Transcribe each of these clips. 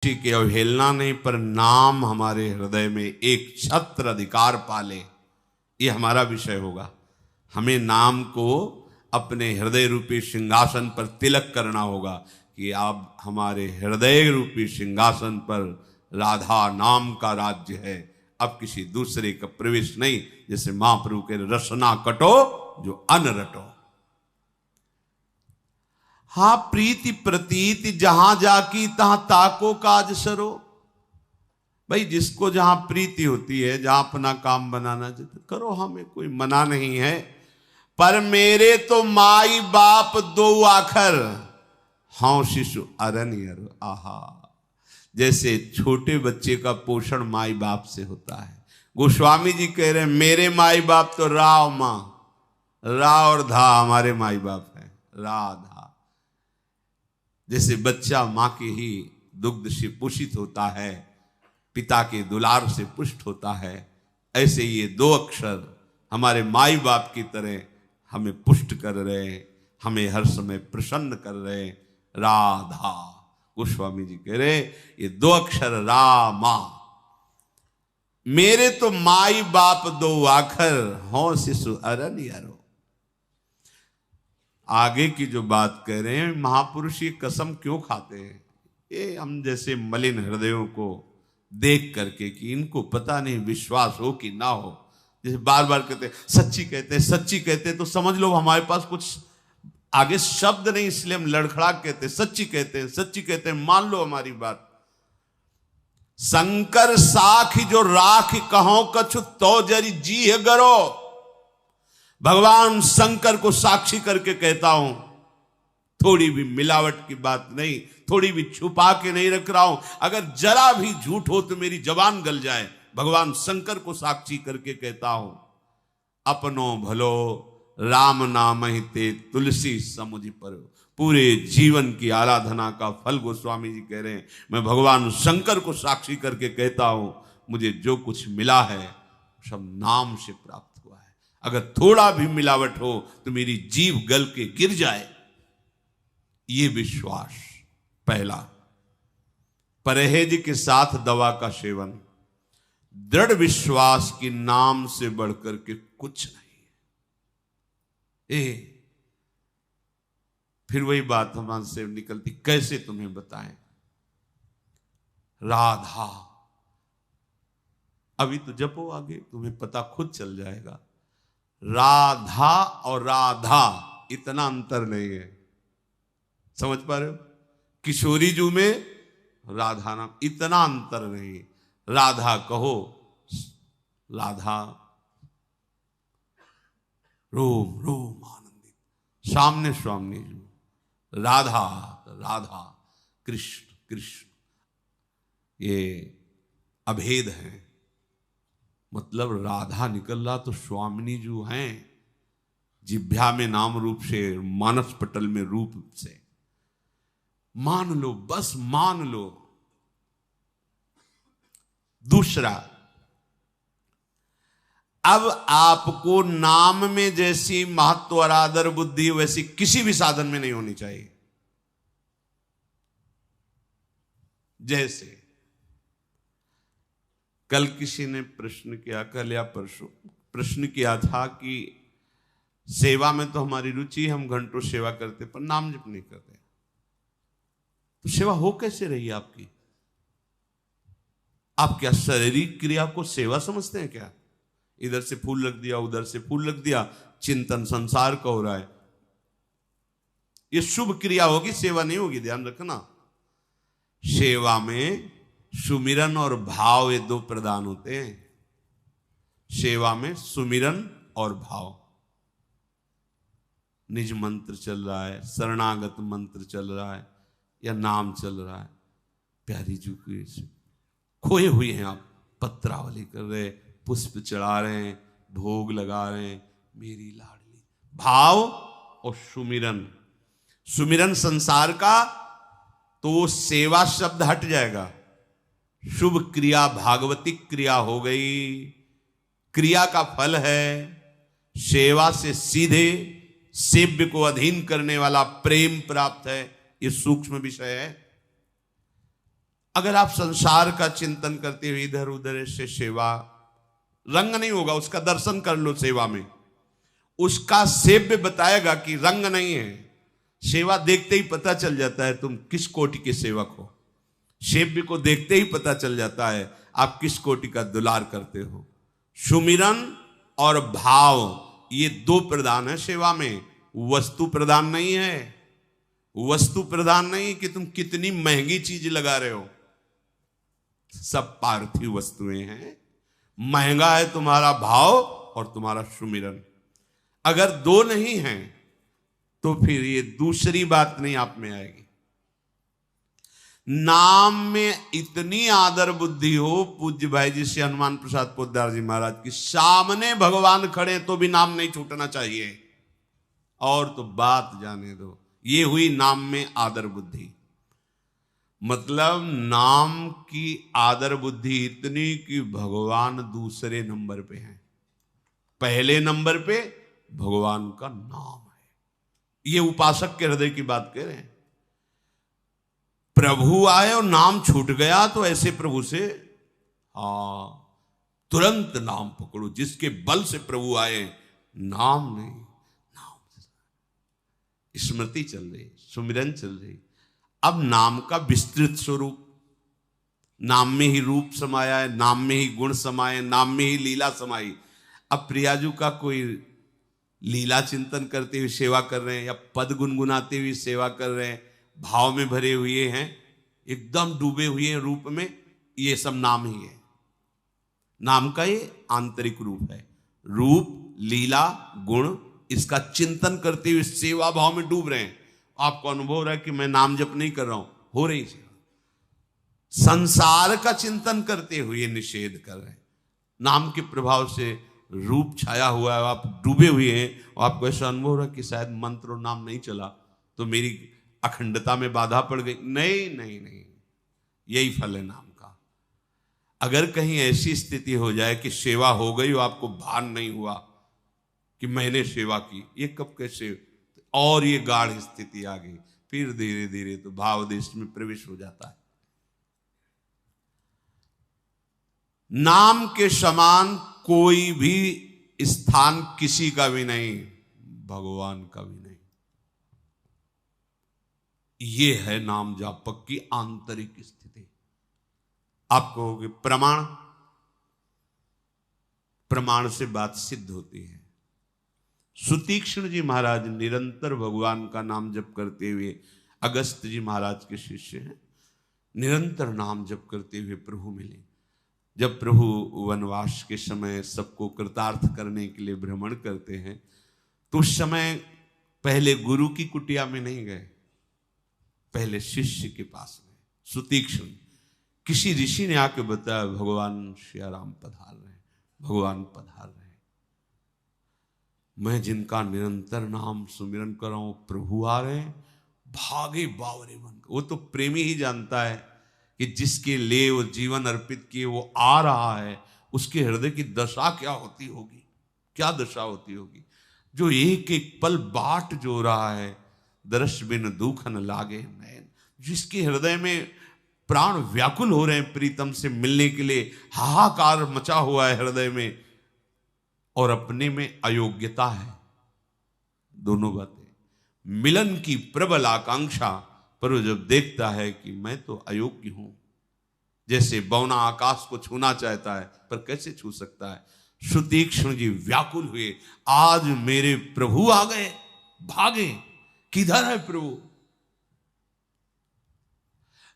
की अवहेलना नहीं, पर नाम हमारे हृदय में एक छत्र अधिकार पाले, ये हमारा विषय होगा। हमें नाम को अपने हृदय रूपी सिंहासन पर तिलक करना होगा कि अब हमारे हृदय रूपी सिंहासन पर राधा नाम का राज्य है, अब किसी दूसरे का प्रवेश नहीं। जैसे महाप्रभु के रसना कटो जो अन रटो। हाँ प्रीति प्रतीति जहां जाकी तहां ताको काज सरो। भाई जिसको जहां प्रीति होती है, जहां अपना काम बनाना चाहते करो, हमें कोई मना नहीं है। पर मेरे तो माई बाप दो आखर, हाँ शिशु अरनियर। आहा, जैसे छोटे बच्चे का पोषण माई बाप से होता है। गोस्वामी जी कह रहे हैं मेरे माई बाप तो रा और मां, रा और धा हमारे माई बाप है, राधा। जैसे बच्चा मां के ही दुग्ध से पोषित होता है, पिता के दुलार से पुष्ट होता है, ऐसे ये दो अक्षर हमारे माई बाप की तरह हमें पुष्ट कर रहे, हमें हर समय प्रसन्न कर रहे। राधा, गोस्वामी जी कह रहे ये दो अक्षर रामा। मेरे तो माई बाप दो आखर, हो शिशु अरनियरो। आगे की जो बात कह रहे हैं, महापुरुष ये कसम क्यों खाते हैं? ये हम जैसे मलिन हृदयों को देख करके कि इनको पता नहीं विश्वास हो कि ना हो, जैसे बार बार कहते सच्ची कहते हैं, सच्ची कहते हैं, तो समझ लो हमारे पास कुछ आगे शब्द नहीं, इसलिए हम लड़खड़ा कहते सच्ची कहते हैं, सच्ची कहते हैं, मान लो हमारी बात। शंकर साख जो राख कहो कछु तो जरी जी है गरो। भगवान शंकर को साक्षी करके कहता हूं, थोड़ी भी मिलावट की बात नहीं, थोड़ी भी छुपा के नहीं रख रहा हूं। अगर जरा भी झूठ हो तो मेरी जबान गल जाए। भगवान शंकर को साक्षी करके कहता हूं, अपनो भलो राम नाम ही ते तुलसी समुझ पर। पूरे जीवन की आराधना का फल गोस्वामी जी कह रहे हैं, मैं भगवान शंकर को साक्षी करके कहता हूं, मुझे जो कुछ मिला है सब नाम से प्राप्त हुआ है। अगर थोड़ा भी मिलावट हो तो मेरी जीभ गल के गिर जाए, ये विश्वास पहला। परहेज के साथ दवा का सेवन, दृढ़ विश्वास की नाम से बढ़कर के कुछ नहीं। फिर वही बात हमारे से निकलती, कैसे तुम्हें बताएं? राधा, अभी तो जपो, आगे तुम्हें पता खुद चल जाएगा। राधा और राधा इतना अंतर नहीं है, समझ पा रहे हो? किशोरी जू में राधा नाम, इतना अंतर नहीं। राधा कहो, राधा रोम रोम आनंदित, सामने स्वामी जू। राधा राधा, कृष्ण कृष्ण, ये अभेद है। मतलब राधा निकल रहा तो स्वामिनी जू हैं, जिभ्या में नाम रूप से, मानस पटल में रूप से। मान लो, बस मान लो। दूसरा, अब आपको नाम में जैसी महत्व और आदर बुद्धि वैसी किसी भी साधन में नहीं होनी चाहिए। जैसे कल किसी ने प्रश्न किया, कल या परसों प्रश्न किया था कि सेवा में तो हमारी रुचि, हम घंटों सेवा करते पर नाम जप नहीं करते, तो सेवा हो कैसे रही आपकी? आप क्या शारीरिक क्रिया को सेवा समझते हैं क्या? इधर से फूल रख दिया, उधर से फूल रख दिया, चिंतन संसार का हो रहा है, ये शुभ क्रिया होगी, सेवा नहीं होगी। ध्यान रखना, सेवा में सुमिरन और भाव ये दो प्रदान होते हैं। सेवा में सुमिरन और भाव। निज मंत्र चल रहा है, शरणागत मंत्र चल रहा है, या नाम चल रहा है, प्यारी जी की खोए हुए हैं आप, पत्रावली कर रहे, पुष्प चढ़ा रहे हैं, भोग लगा रहे हैं, मेरी लाडली। भाव और सुमिरन, सुमिरन संसार का, तो सेवा शब्द हट जाएगा। शुभ क्रिया भागवतिक क्रिया हो गई, क्रिया का फल है। सेवा से सीधे सेव्य को अधीन करने वाला प्रेम प्राप्त है, ये सूक्ष्म विषय है। अगर आप संसार का चिंतन करते हुए इधर उधर से सेवा, रंग नहीं होगा, उसका दर्शन कर लो सेवा में, उसका सेव्य बताएगा कि रंग नहीं है। सेवा देखते ही पता चल जाता है तुम किस कोटि के सेवक हो। सेव्य को देखते ही पता चल जाता है आप किस कोटि का दुलार करते हो। सुमिरन और भाव, ये दो प्रदान है सेवा में, वस्तु प्रदान नहीं है। वस्तु प्रदान नहीं कि तुम कितनी महंगी चीज लगा रहे हो, सब पार्थिव वस्तुएं हैं। महंगा है तुम्हारा भाव और तुम्हारा सुमिरन। अगर दो नहीं है तो फिर ये दूसरी बात नहीं आप में आएगी। नाम में इतनी आदर बुद्धि हो, पूज्य भाई जी से हनुमान प्रसाद पोद्दार जी महाराज की, सामने भगवान खड़े तो भी नाम नहीं छूटना चाहिए, और तो बात जाने दो। ये हुई नाम में आदर बुद्धि। मतलब नाम की आदर बुद्धि इतनी कि भगवान दूसरे नंबर पे हैं, पहले नंबर पे भगवान का नाम है। ये उपासक के हृदय की बात कह रहे हैं। प्रभु आए और नाम छूट गया तो ऐसे प्रभु से तुरंत नाम पकड़ो। जिसके बल से प्रभु आए, नाम नहीं, नाम स्मृति चल रही, सुमिरन चल रही। अब नाम का विस्तृत स्वरूप, नाम में ही रूप समाया है, नाम में ही गुण समाये, नाम में ही लीला समाई। अब प्रियाजू का कोई लीला चिंतन करते हुए सेवा कर रहे हैं, या पद गुनगुनाते हुए सेवा कर रहे हैं, भाव में भरे हुए हैं, एकदम डूबे हुए हैं रूप में, ये सब नाम ही है। नाम का ये आंतरिक रूप है। रूप, लीला, गुण, इसका चिंतन करते हुए सेवा भाव में डूब रहे हैं। आपको अनुभव हो रहा है कि मैं नाम जप नहीं कर रहा हूं, हो रही सेवा। संसार का चिंतन करते हुए निषेध कर रहे हैं। नाम के प्रभाव से रूप छाया हुआ है, आप डूबे हुए हैं, और आपको ऐसा अनुभव हो रहा है कि शायद मंत्र और नाम नहीं चला तो मेरी अखंडता में बाधा पड़ गई। नहीं नहीं नहीं, यही फल है नाम का। अगर कहीं ऐसी स्थिति हो जाए कि सेवा हो गई और आपको भान नहीं हुआ कि मैंने सेवा की, ये कब कैसे, और ये गाढ़ स्थिति आ गई, फिर धीरे धीरे तो भाव देश में प्रवेश हो जाता है। नाम के समान कोई भी स्थान किसी का भी नहीं, भगवान का भी नहीं। ये है नाम जापक की आंतरिक स्थिति। आप कहोगे प्रमाण, प्रमाण से बात सिद्ध होती है। सुतीक्ष्ण जी महाराज निरंतर भगवान का नाम जप करते हुए, अगस्त जी महाराज के शिष्य हैं, निरंतर नाम जप करते हुए प्रभु मिले। जब प्रभु वनवास के समय सबको कृतार्थ करने के लिए भ्रमण करते हैं, तो उस समय पहले गुरु की कुटिया में नहीं गए, पहले शिष्य के पास गए। सुतीक्ष्ण, किसी ऋषि ने आके बताया भगवान श्याराम पधार रहे हैं, भगवान पधार रहे हैं। मैं जिनका निरंतर नाम सुमिरन कर रहा हूं, प्रभु आ रहे हैं, भागे बावरे मन। वो तो प्रेमी ही जानता है कि जिसके लिए वो जीवन अर्पित किए वो आ रहा है, उसके हृदय की दशा क्या होती होगी, क्या दशा होती होगी। जो एक एक पल बाट जो रहा है, दर्श बिन दुखन लागे नैन, जिसके हृदय में प्राण व्याकुल हो रहे हैं प्रीतम से मिलने के लिए, हाहाकार मचा हुआ है हृदय में, और अपने में अयोग्यता है। दोनों बातें, मिलन की प्रबल आकांक्षा, पर वो जब देखता है कि मैं तो अयोग्य हूं, जैसे बौना आकाश को छूना चाहता है पर कैसे छू सकता है, सुतीक्ष्ण जी व्याकुल हुए, आज मेरे प्रभु आ गए, भागे, किधर है प्रभु,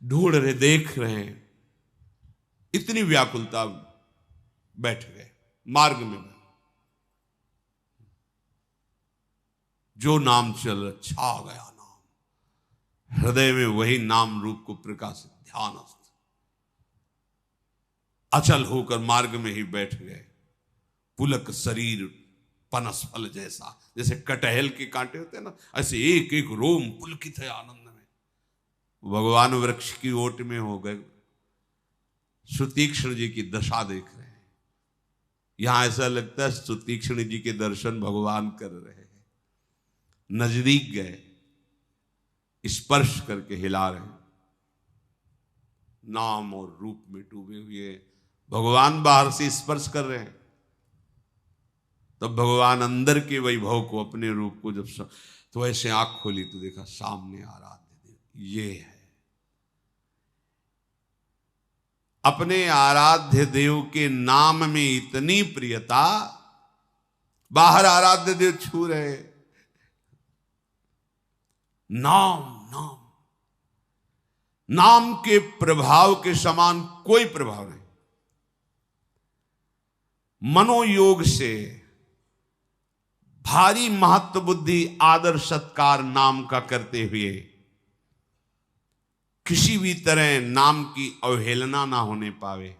ढूंढ रहे, देख रहे हैं, इतनी व्याकुलता, बैठ गए मार्ग में। जो नाम चल छा गया नाम, हृदय में वही नाम रूप को प्रकाशित ध्यानस्थ, अचल होकर मार्ग में ही बैठ गए। पुलक शरीर पनस फल जैसा, जैसे कटहल के कांटे होते हैं ना, ऐसे एक एक रोम पुलकित है आनंद में। भगवान वृक्ष की ओट में हो गए। सुतीक्ष्ण जी की दशा देख रहे हैं। यहां ऐसा लगता है सुतीक्ष्ण जी के दर्शन भगवान कर रहे हैं। नजदीक गए, स्पर्श करके हिला रहे हैं। नाम और रूप में डूबे हुए। भगवान बाहर से स्पर्श कर रहे हैं, तब भगवान अंदर के वैभव को, अपने रूप को जब तो ऐसे आंख खोली तो देखा सामने आराध्य देव ये है। अपने आराध्य देव के नाम में इतनी प्रियता, बाहर आराध्य देव छू रहे, नाम नाम नाम के प्रभाव के समान कोई प्रभाव नहीं। मनोयोग से भारी महत्व बुद्धि आदर सत्कार नाम का करते हुए किसी भी तरह नाम की अवहेलना ना होने पावे।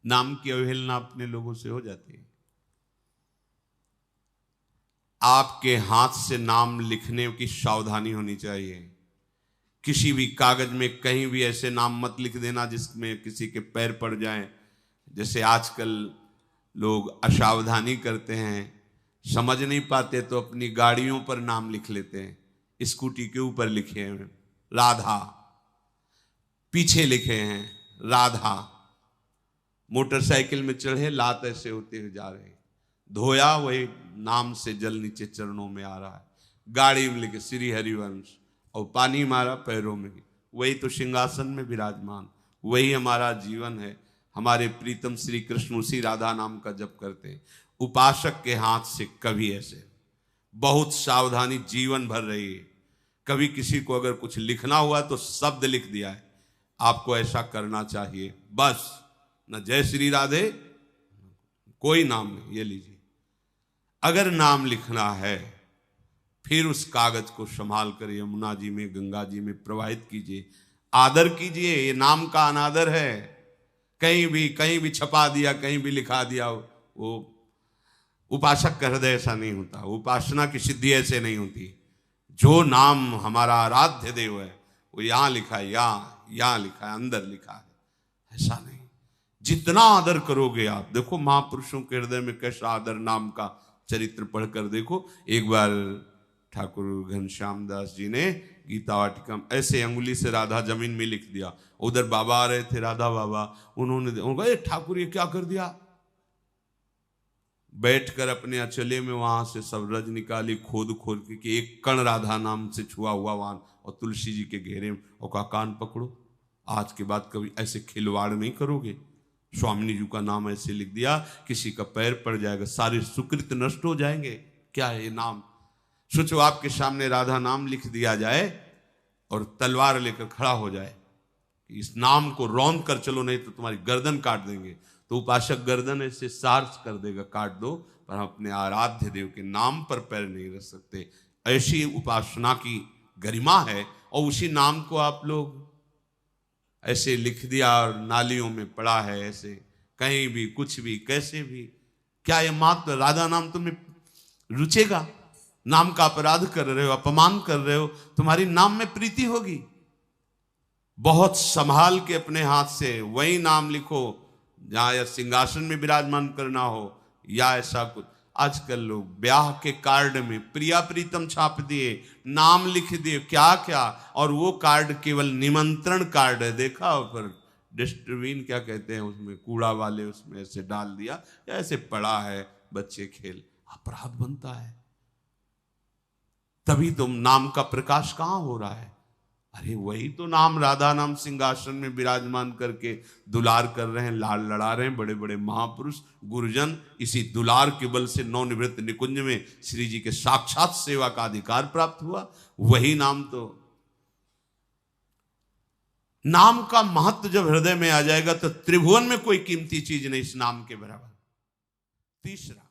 नाम की अवहेलना अपने लोगों से हो जाती है। आपके हाथ से नाम लिखने की सावधानी होनी चाहिए। किसी भी कागज में कहीं भी ऐसे नाम मत लिख देना जिसमें किसी के पैर पड़ जाएं। जैसे आजकल लोग असावधानी करते हैं, समझ नहीं पाते तो अपनी गाड़ियों पर नाम लिख लेते हैं। स्कूटी के ऊपर लिखे हैं राधा, पीछे लिखे हैं राधा, मोटरसाइकिल में चढ़े लात ऐसे होते हुए जा रहे, धोया वही नाम से जल नीचे चरणों में आ रहा है। गाड़ी में लिखे श्री हरिवंश और पानी मारा पैरों में, वही तो सिंहासन में विराजमान, वही हमारा जीवन है। हमारे प्रीतम श्री कृष्ण उसी राधा नाम का जप करते हैं। उपासक के हाथ से कभी ऐसे बहुत सावधानी जीवन भर रही है। कभी किसी को अगर कुछ लिखना हुआ तो शब्द लिख दिया है, आपको ऐसा करना चाहिए बस, न जय श्री राधे कोई नाम नहीं, ये लीजिए। अगर नाम लिखना है फिर उस कागज को संभाल कर यमुना जी में गंगा जी में प्रवाहित कीजिए, आदर कीजिए। ये नाम का अनादर है। कहीं भी छपा दिया, कहीं भी लिखा दिया, वो उपासक का हृदय ऐसा नहीं होता। उपासना की सिद्धि ऐसे नहीं होती। जो नाम हमारा आराध्य देव है वो यहां लिखा है, यहां लिखा है, अंदर लिखा है, ऐसा नहीं। जितना आदर करोगे आप, देखो महापुरुषों के हृदय में कैसा आदर नाम का चरित्र पढ़कर देखो। एक बार ठाकुर घनश्याम दास जी ने गीता वाटिका ऐसे अंगुली से राधा जमीन में लिख दिया। उधर बाबा आ रहे थे, राधा बाबा, उन्होंने ठाकुर ये क्या कर दिया। बैठकर अपने अचले में वहां से सब रज निकाली, खोद खोद के एक कण राधा नाम से छुआ हुआ वहां, और तुलसी जी के घेरे में, और कहा कान पकड़ो, आज के बाद कभी ऐसे खिलवाड़ नहीं करोगे। स्वामिनी जी का नाम ऐसे लिख दिया, किसी का पैर पड़ जाएगा, सारे सुकृत नष्ट हो जाएंगे। क्या है ये नाम? सोचो आपके सामने राधा नाम लिख दिया जाए और तलवार लेकर खड़ा हो जाए, इस नाम को रौंद कर चलो नहीं तो तुम्हारी गर्दन काट देंगे। तो उपासक गर्दन ऐसे सार्च कर देगा, काट दो, पर हम अपने आराध्य देव के नाम पर पैर नहीं रख सकते। ऐसी उपासना की गरिमा है। और उसी नाम को आप लोग ऐसे लिख दिया और नालियों में पड़ा है, ऐसे कहीं भी कुछ भी कैसे भी। क्या ये मात्र राधा नाम तुम्हें रुचेगा? नाम का अपराध कर रहे हो, अपमान कर रहे हो, तुम्हारी नाम में प्रीति होगी। बहुत संभाल के अपने हाथ से वही नाम लिखो जहां या सिंहासन में विराजमान करना हो या ऐसा कुछ। आजकल लोग ब्याह के कार्ड में प्रिया प्रीतम छाप दिए, नाम लिख दिए, क्या क्या, और वो कार्ड केवल निमंत्रण कार्ड है। देखा पर डस्टबिन क्या कहते हैं उसमें, कूड़ा वाले उसमें ऐसे डाल दिया, ऐसे पड़ा है, बच्चे खेल। अपराध बनता है। तभी तो नाम का प्रकाश कहां हो रहा है? अरे वही तो नाम, राधा नाम सिंहासन में विराजमान करके दुलार कर रहे हैं, लाल लड़ा रहे हैं बड़े बड़े महापुरुष गुरुजन। इसी दुलार के बल से नवनिवृत्त निकुंज में श्री जी के साक्षात सेवा का अधिकार प्राप्त हुआ। वही नाम तो, नाम का महत्व जब हृदय में आ जाएगा तो त्रिभुवन में कोई कीमती चीज नहीं इस नाम के बराबर। तीसरा,